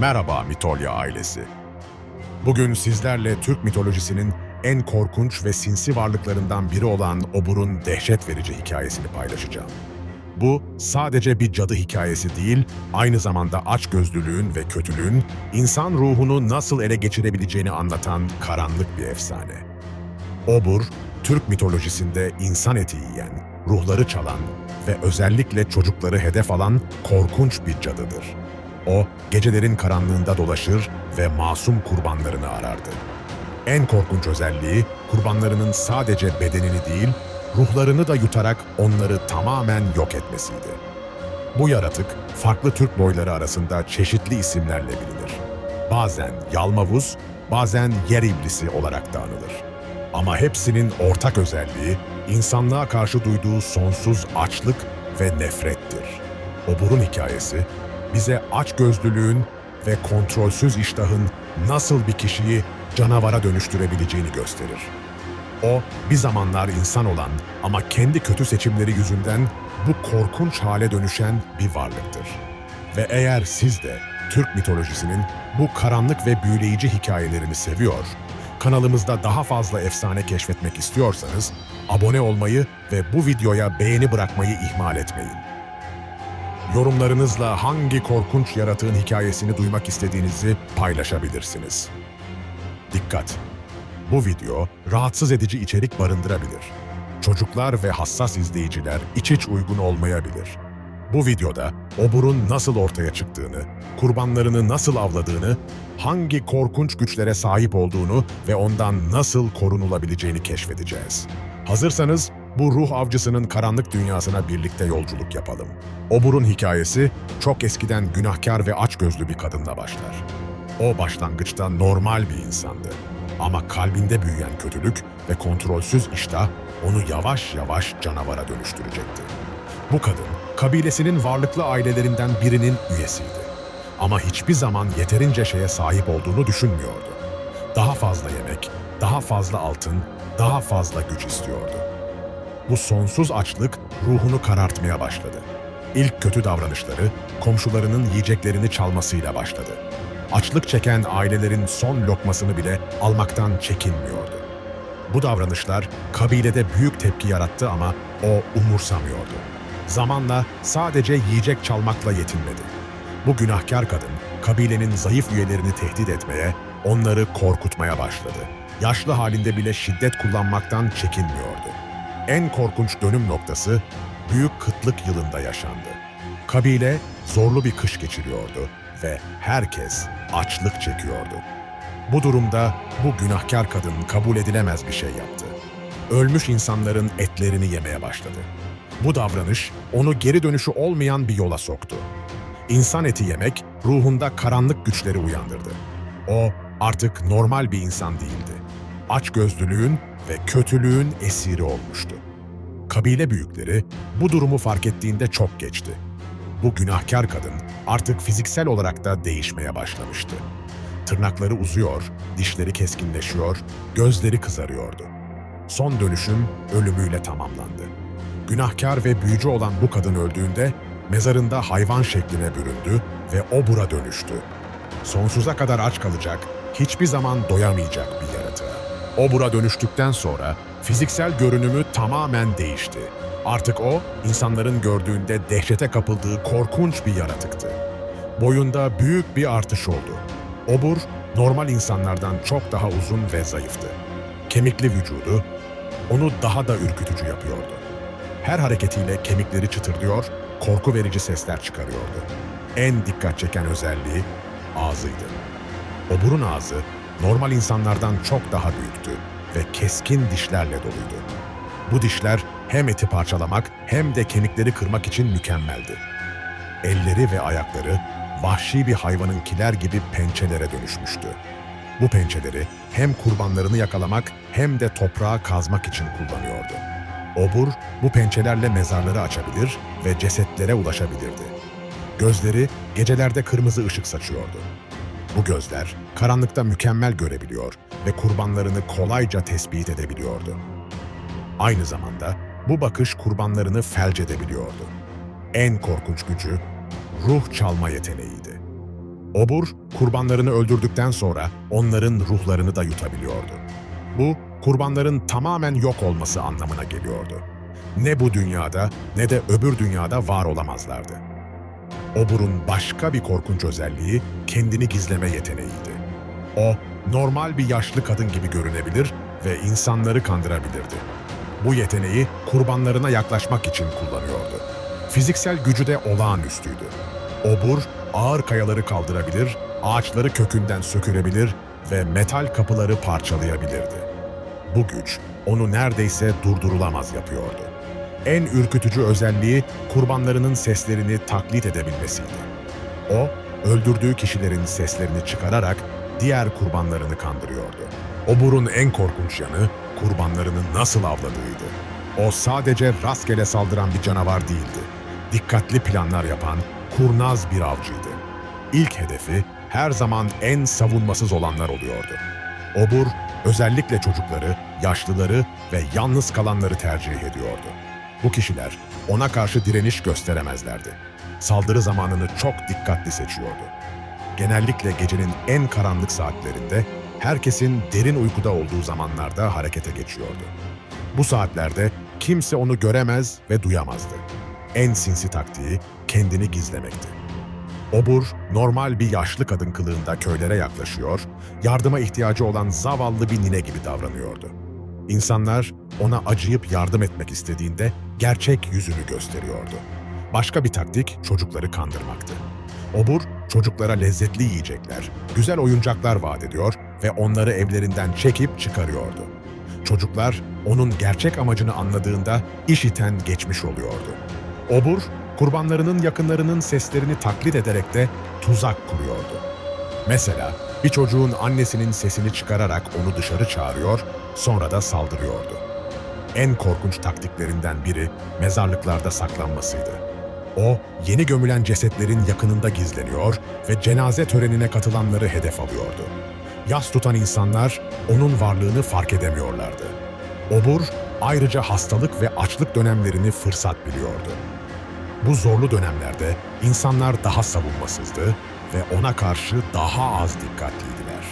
Merhaba Mitolya ailesi. Bugün sizlerle Türk mitolojisinin en korkunç ve sinsi varlıklarından biri olan Obur'un dehşet verici hikayesini paylaşacağım. Bu sadece bir cadı hikayesi değil, aynı zamanda açgözlülüğün ve kötülüğün insan ruhunu nasıl ele geçirebileceğini anlatan karanlık bir efsane. Obur, Türk mitolojisinde insan eti yiyen, ruhları çalan ve özellikle çocukları hedef alan korkunç bir cadıdır. O, gecelerin karanlığında dolaşır ve masum kurbanlarını arardı. En korkunç özelliği, kurbanlarının sadece bedenini değil, ruhlarını da yutarak onları tamamen yok etmesiydi. Bu yaratık, farklı Türk boyları arasında çeşitli isimlerle bilinir. Bazen yalmavuz, bazen yer iblisi olarak da anılır. Ama hepsinin ortak özelliği, insanlığa karşı duyduğu sonsuz açlık ve nefrettir. Obur'un hikayesi, bize açgözlülüğün ve kontrolsüz iştahın nasıl bir kişiyi canavara dönüştürebileceğini gösterir. O, bir zamanlar insan olan ama kendi kötü seçimleri yüzünden bu korkunç hale dönüşen bir varlıktır. Ve eğer siz de Türk mitolojisinin bu karanlık ve büyüleyici hikayelerini seviyor, kanalımızda daha fazla efsane keşfetmek istiyorsanız abone olmayı ve bu videoya beğeni bırakmayı ihmal etmeyin. Yorumlarınızla hangi korkunç yaratığın hikayesini duymak istediğinizi paylaşabilirsiniz. Dikkat! Bu video rahatsız edici içerik barındırabilir. Çocuklar ve hassas izleyiciler hiç uygun olmayabilir. Bu videoda Obur'un nasıl ortaya çıktığını, kurbanlarını nasıl avladığını, hangi korkunç güçlere sahip olduğunu ve ondan nasıl korunulabileceğini keşfedeceğiz. Hazırsanız bu ruh avcısının karanlık dünyasına birlikte yolculuk yapalım. Obur'un hikayesi çok eskiden günahkar ve açgözlü bir kadınla başlar. O başlangıçta normal bir insandı. Ama kalbinde büyüyen kötülük ve kontrolsüz iştah onu yavaş yavaş canavara dönüştürecekti. Bu kadın, kabilesinin varlıklı ailelerinden birinin üyesiydi. Ama hiçbir zaman yeterince şeye sahip olduğunu düşünmüyordu. Daha fazla yemek, daha fazla altın, daha fazla güç istiyordu. Bu sonsuz açlık ruhunu karartmaya başladı. İlk kötü davranışları komşularının yiyeceklerini çalmasıyla başladı. Açlık çeken ailelerin son lokmasını bile almaktan çekinmiyordu. Bu davranışlar kabilede büyük tepki yarattı ama o umursamıyordu. Zamanla sadece yiyecek çalmakla yetinmedi. Bu günahkar kadın kabilenin zayıf üyelerini tehdit etmeye, onları korkutmaya başladı. Yaşlı halinde bile şiddet kullanmaktan çekinmiyordu. En korkunç dönüm noktası büyük kıtlık yılında yaşandı. Kabile zorlu bir kış geçiriyordu ve herkes açlık çekiyordu. Bu durumda bu günahkar kadın kabul edilemez bir şey yaptı. Ölmüş insanların etlerini yemeye başladı. Bu davranış onu geri dönüşü olmayan bir yola soktu. İnsan eti yemek ruhunda karanlık güçleri uyandırdı. O artık normal bir insan değildi. Açgözlülüğün ve kötülüğün esiri olmuştu. Kabile büyükleri bu durumu fark ettiğinde çok geçti. Bu günahkar kadın artık fiziksel olarak da değişmeye başlamıştı. Tırnakları uzuyor, dişleri keskinleşiyor, gözleri kızarıyordu. Son dönüşüm ölümüyle tamamlandı. Günahkar ve büyücü olan bu kadın öldüğünde mezarında hayvan şekline büründü ve Obur'a dönüştü. Sonsuza kadar aç kalacak, hiçbir zaman doyamayacak bir yaratığa. Obur'a dönüştükten sonra fiziksel görünümü tamamen değişti. Artık o, insanların gördüğünde dehşete kapıldığı korkunç bir yaratıktı. Boyunda büyük bir artış oldu. Obur, normal insanlardan çok daha uzun ve zayıftı. Kemikli vücudu, onu daha da ürkütücü yapıyordu. Her hareketiyle kemikleri çıtırdıyor, korku verici sesler çıkarıyordu. En dikkat çeken özelliği ağzıydı. Obur'un ağzı, normal insanlardan çok daha büyüktü ve keskin dişlerle doluydu. Bu dişler hem eti parçalamak hem de kemikleri kırmak için mükemmeldi. Elleri ve ayakları vahşi bir hayvanınkiler gibi pençelere dönüşmüştü. Bu pençeleri hem kurbanlarını yakalamak hem de toprağı kazmak için kullanıyordu. Obur bu pençelerle mezarları açabilir ve cesetlere ulaşabilirdi. Gözleri gecelerde kırmızı ışık saçıyordu. Bu gözler karanlıkta mükemmel görebiliyor ve kurbanlarını kolayca tespit edebiliyordu. Aynı zamanda bu bakış kurbanlarını felç edebiliyordu. En korkunç gücü ruh çalma yeteneğiydi. Obur, kurbanlarını öldürdükten sonra onların ruhlarını da yutabiliyordu. Bu, kurbanların tamamen yok olması anlamına geliyordu. Ne bu dünyada ne de öbür dünyada var olamazlardı. Obur'un başka bir korkunç özelliği kendini gizleme yeteneğiydi. O, normal bir yaşlı kadın gibi görünebilir ve insanları kandırabilirdi. Bu yeteneği kurbanlarına yaklaşmak için kullanıyordu. Fiziksel gücü de olağanüstüydü. Obur, ağır kayaları kaldırabilir, ağaçları kökünden sökülebilir ve metal kapıları parçalayabilirdi. Bu güç onu neredeyse durdurulamaz yapıyordu. En ürkütücü özelliği kurbanlarının seslerini taklit edebilmesiydi. O, öldürdüğü kişilerin seslerini çıkararak diğer kurbanlarını kandırıyordu. Obur'un en korkunç yanı kurbanlarını nasıl avladığıydı. O sadece rastgele saldıran bir canavar değildi. Dikkatli planlar yapan kurnaz bir avcıydı. İlk hedefi her zaman en savunmasız olanlar oluyordu. Obur, özellikle çocukları, yaşlıları ve yalnız kalanları tercih ediyordu. Bu kişiler ona karşı direniş gösteremezlerdi. Saldırı zamanını çok dikkatli seçiyordu. Genellikle gecenin en karanlık saatlerinde, herkesin derin uykuda olduğu zamanlarda harekete geçiyordu. Bu saatlerde kimse onu göremez ve duyamazdı. En sinsi taktiği kendini gizlemekti. Obur, normal bir yaşlı kadın kılığında köylere yaklaşıyor, yardıma ihtiyacı olan zavallı bir nine gibi davranıyordu. İnsanlar ona acıyıp yardım etmek istediğinde gerçek yüzünü gösteriyordu. Başka bir taktik çocukları kandırmaktı. Obur, çocuklara lezzetli yiyecekler, güzel oyuncaklar vaat ediyor ve onları evlerinden çekip çıkarıyordu. Çocuklar onun gerçek amacını anladığında iş iten geçmiş oluyordu. Obur, kurbanlarının yakınlarının seslerini taklit ederek de tuzak kuruyordu. Mesela bir çocuğun annesinin sesini çıkararak onu dışarı çağırıyor, sonra da saldırıyordu. En korkunç taktiklerinden biri mezarlıklarda saklanmasıydı. O, yeni gömülen cesetlerin yakınında gizleniyor ve cenaze törenine katılanları hedef alıyordu. Yas tutan insanlar onun varlığını fark edemiyorlardı. Obur, ayrıca hastalık ve açlık dönemlerini fırsat biliyordu. Bu zorlu dönemlerde insanlar daha savunmasızdı ve ona karşı daha az dikkatliydiler.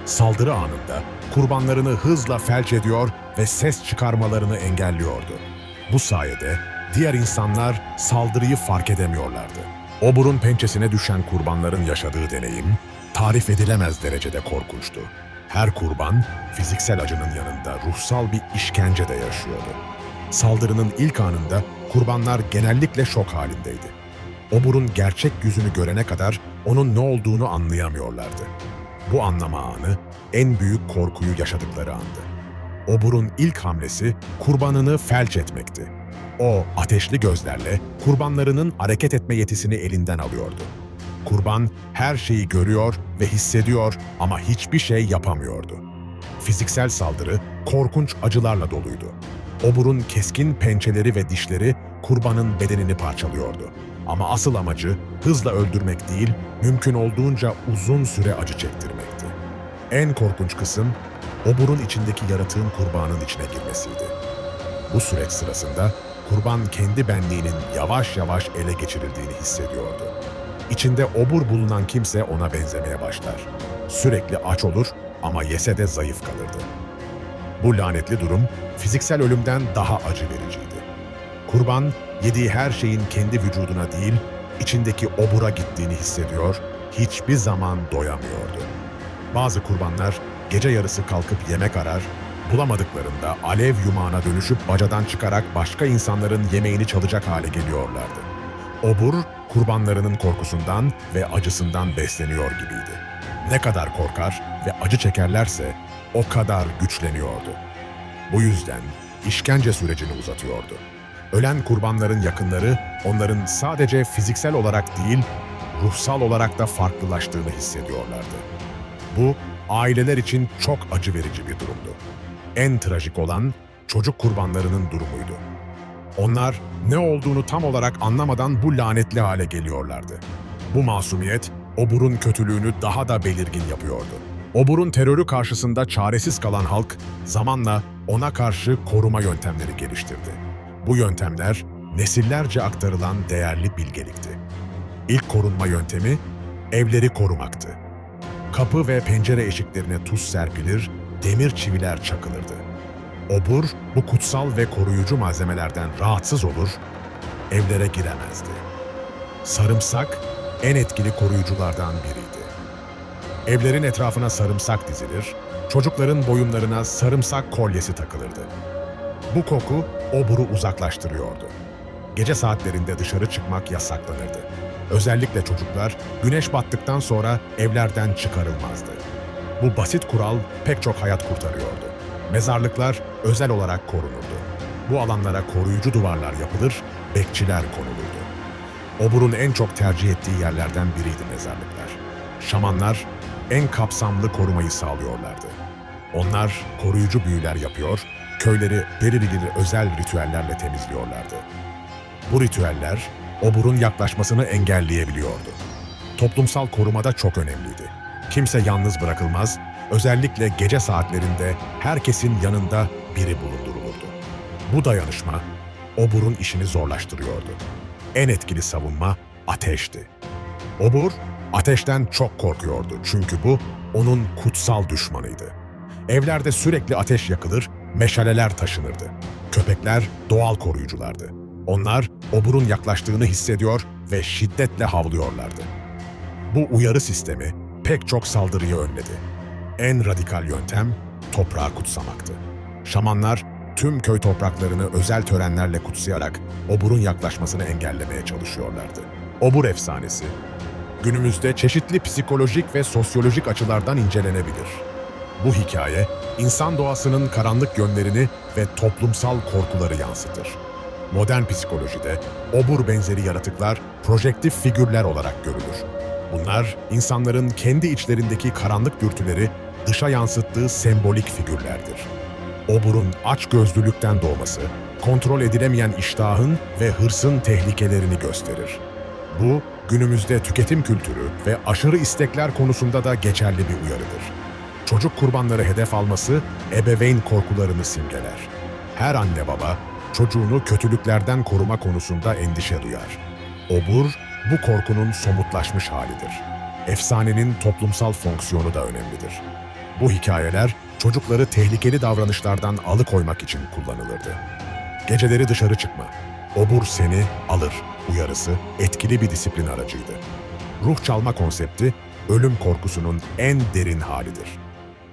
Saldırı anında kurbanlarını hızla felç ediyor ve ses çıkarmalarını engelliyordu. Bu sayede diğer insanlar saldırıyı fark edemiyorlardı. Obur'un pençesine düşen kurbanların yaşadığı deneyim, tarif edilemez derecede korkunçtu. Her kurban, fiziksel acının yanında ruhsal bir işkence de yaşıyordu. Saldırının ilk anında kurbanlar genellikle şok halindeydi. Obur'un gerçek yüzünü görene kadar onun ne olduğunu anlayamıyorlardı. Bu anlama anı, en büyük korkuyu yaşadıkları andı. Obur'un ilk hamlesi kurbanını felç etmekti. O, ateşli gözlerle kurbanlarının hareket etme yetisini elinden alıyordu. Kurban her şeyi görüyor ve hissediyor ama hiçbir şey yapamıyordu. Fiziksel saldırı korkunç acılarla doluydu. Obur'un keskin pençeleri ve dişleri kurbanın bedenini parçalıyordu. Ama asıl amacı hızla öldürmek değil, mümkün olduğunca uzun süre acı çektirmekti. En korkunç kısım, Obur'un içindeki yaratığın kurbanın içine girmesiydi. Bu süreç sırasında kurban kendi benliğinin yavaş yavaş ele geçirildiğini hissediyordu. İçinde obur bulunan kimse ona benzemeye başlar. Sürekli aç olur ama yese de zayıf kalırdı. Bu lanetli durum fiziksel ölümden daha acı vericiydi. Kurban, yediği her şeyin kendi vücuduna değil, içindeki obura gittiğini hissediyor, hiçbir zaman doyamıyordu. Bazı kurbanlar gece yarısı kalkıp yemek arar, bulamadıklarında alev yumağına dönüşüp bacadan çıkarak başka insanların yemeğini çalacak hale geliyorlardı. Obur, kurbanlarının korkusundan ve acısından besleniyor gibiydi. Ne kadar korkar ve acı çekerlerse o kadar güçleniyordu. Bu yüzden işkence sürecini uzatıyordu. Ölen kurbanların yakınları onların sadece fiziksel olarak değil, ruhsal olarak da farklılaştığını hissediyorlardı. Bu, aileler için çok acı verici bir durumdu. En trajik olan çocuk kurbanlarının durumuydu. Onlar ne olduğunu tam olarak anlamadan bu lanetli hale geliyorlardı. Bu masumiyet, Obur'un kötülüğünü daha da belirgin yapıyordu. Obur'un terörü karşısında çaresiz kalan halk, zamanla ona karşı koruma yöntemleri geliştirdi. Bu yöntemler, nesillerce aktarılan değerli bilgelikti. İlk korunma yöntemi, evleri korumaktı. Kapı ve pencere eşiklerine tuz serpilir, demir çiviler çakılırdı. Obur, bu kutsal ve koruyucu malzemelerden rahatsız olur, evlere giremezdi. Sarımsak, en etkili koruyuculardan biriydi. Evlerin etrafına sarımsak dizilir, çocukların boyunlarına sarımsak kolyesi takılırdı. Bu koku oburu uzaklaştırıyordu. Gece saatlerinde dışarı çıkmak yasaklanırdı. Özellikle çocuklar güneş battıktan sonra evlerden çıkarılmazdı. Bu basit kural pek çok hayat kurtarıyordu. Mezarlıklar özel olarak korunurdu. Bu alanlara koruyucu duvarlar yapılır, bekçiler konulurdu. Oburun en çok tercih ettiği yerlerden biriydi mezarlıklar. Şamanlar en kapsamlı korumayı sağlıyorlardı. Onlar koruyucu büyüler yapıyor, köyleri belirli özel ritüellerle temizliyorlardı. Bu ritüeller oburun yaklaşmasını engelleyebiliyordu. Toplumsal korumada çok önemliydi. Kimse yalnız bırakılmaz, özellikle gece saatlerinde herkesin yanında biri bulundurulurdu. Bu dayanışma oburun işini zorlaştırıyordu. En etkili savunma ateşti. Obur, ateşten çok korkuyordu çünkü bu onun kutsal düşmanıydı. Evlerde sürekli ateş yakılır, meşaleler taşınırdı. Köpekler doğal koruyuculardı. Onlar oburun yaklaştığını hissediyor ve şiddetle havlıyorlardı. Bu uyarı sistemi pek çok saldırıyı önledi. En radikal yöntem toprağı kutsamaktı. Şamanlar tüm köy topraklarını özel törenlerle kutsayarak oburun yaklaşmasını engellemeye çalışıyorlardı. Obur efsanesi günümüzde çeşitli psikolojik ve sosyolojik açılardan incelenebilir. Bu hikaye, insan doğasının karanlık yönlerini ve toplumsal korkuları yansıtır. Modern psikolojide obur benzeri yaratıklar projektif figürler olarak görülür. Bunlar, insanların kendi içlerindeki karanlık dürtüleri dışa yansıttığı sembolik figürlerdir. Oburun açgözlülükten doğması, kontrol edilemeyen iştahın ve hırsın tehlikelerini gösterir. Bu, günümüzde tüketim kültürü ve aşırı istekler konusunda da geçerli bir uyarıdır. Çocuk kurbanları hedef alması, ebeveyn korkularını simgeler. Her anne baba, çocuğunu kötülüklerden koruma konusunda endişe duyar. Obur, bu korkunun somutlaşmış halidir. Efsanenin toplumsal fonksiyonu da önemlidir. Bu hikayeler, çocukları tehlikeli davranışlardan alıkoymak için kullanılırdı. Geceleri dışarı çıkma, obur seni alır uyarısı etkili bir disiplin aracıydı. Ruh çalma konsepti, ölüm korkusunun en derin halidir.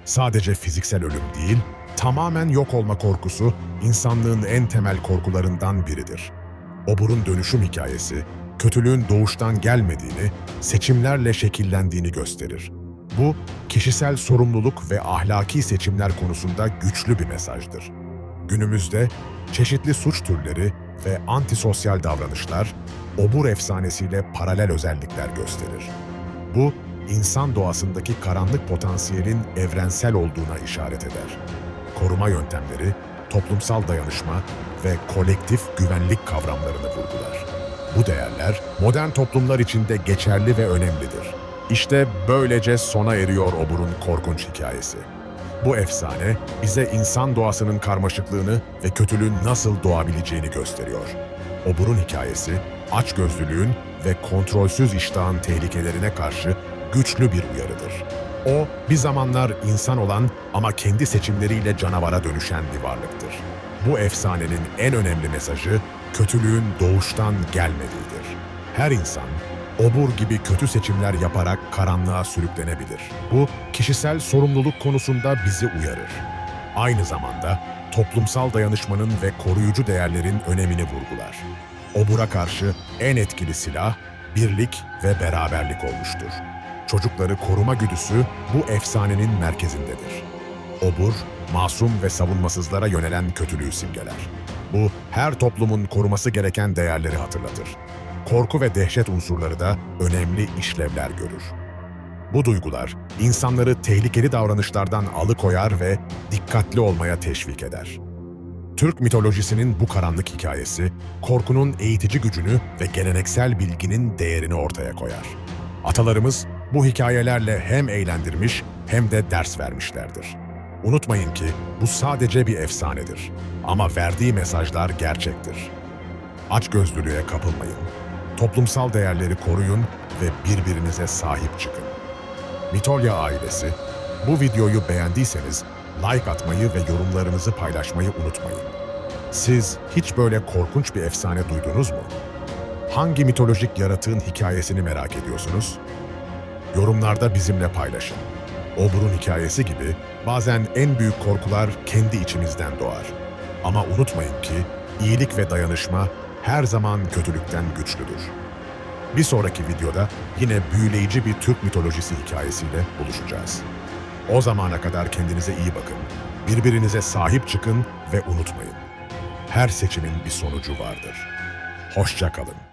Sadece fiziksel ölüm değil, tamamen yok olma korkusu insanlığın en temel korkularından biridir. Oburun dönüşüm hikayesi, kötülüğün doğuştan gelmediğini, seçimlerle şekillendiğini gösterir. Bu, kişisel sorumluluk ve ahlaki seçimler konusunda güçlü bir mesajdır. Günümüzde çeşitli suç türleri ve antisosyal davranışlar, obur efsanesiyle paralel özellikler gösterir. Bu, insan doğasındaki karanlık potansiyelin evrensel olduğuna işaret eder. Koruma yöntemleri, toplumsal dayanışma ve kolektif güvenlik kavramlarını vurgular. Bu değerler, modern toplumlar içinde geçerli ve önemlidir. İşte böylece sona eriyor oburun korkunç hikayesi. Bu efsane, bize insan doğasının karmaşıklığını ve kötülüğün nasıl doğabileceğini gösteriyor. Oburun hikayesi, açgözlülüğün ve kontrolsüz iştahın tehlikelerine karşı güçlü bir uyarıdır. O, bir zamanlar insan olan ama kendi seçimleriyle canavara dönüşen bir varlıktır. Bu efsanenin en önemli mesajı, kötülüğün doğuştan gelmediğidir. Her insan, obur gibi kötü seçimler yaparak karanlığa sürüklenebilir. Bu, kişisel sorumluluk konusunda bizi uyarır. Aynı zamanda toplumsal dayanışmanın ve koruyucu değerlerin önemini vurgular. Obura karşı en etkili silah, birlik ve beraberlik olmuştur. Çocukları koruma güdüsü bu efsanenin merkezindedir. Obur, masum ve savunmasızlara yönelen kötülüğü simgeler. Bu, her toplumun koruması gereken değerleri hatırlatır. Korku ve dehşet unsurları da önemli işlevler görür. Bu duygular, insanları tehlikeli davranışlardan alıkoyar ve dikkatli olmaya teşvik eder. Türk mitolojisinin bu karanlık hikayesi, korkunun eğitici gücünü ve geleneksel bilginin değerini ortaya koyar. Atalarımız bu hikayelerle hem eğlendirmiş hem de ders vermişlerdir. Unutmayın ki bu sadece bir efsanedir ama verdiği mesajlar gerçektir. Açgözlülüğe kapılmayın. Toplumsal değerleri koruyun ve birbirinize sahip çıkın. Mitolya ailesi, bu videoyu beğendiyseniz like atmayı ve yorumlarınızı paylaşmayı unutmayın. Siz hiç böyle korkunç bir efsane duydunuz mu? Hangi mitolojik yaratığın hikayesini merak ediyorsunuz? Yorumlarda bizimle paylaşın. Obur'un hikayesi gibi bazen en büyük korkular kendi içimizden doğar. Ama unutmayın ki iyilik ve dayanışma her zaman kötülükten güçlüdür. Bir sonraki videoda yine büyüleyici bir Türk mitolojisi hikayesiyle buluşacağız. O zamana kadar kendinize iyi bakın, birbirinize sahip çıkın ve unutmayın. Her seçimin bir sonucu vardır. Hoşça kalın.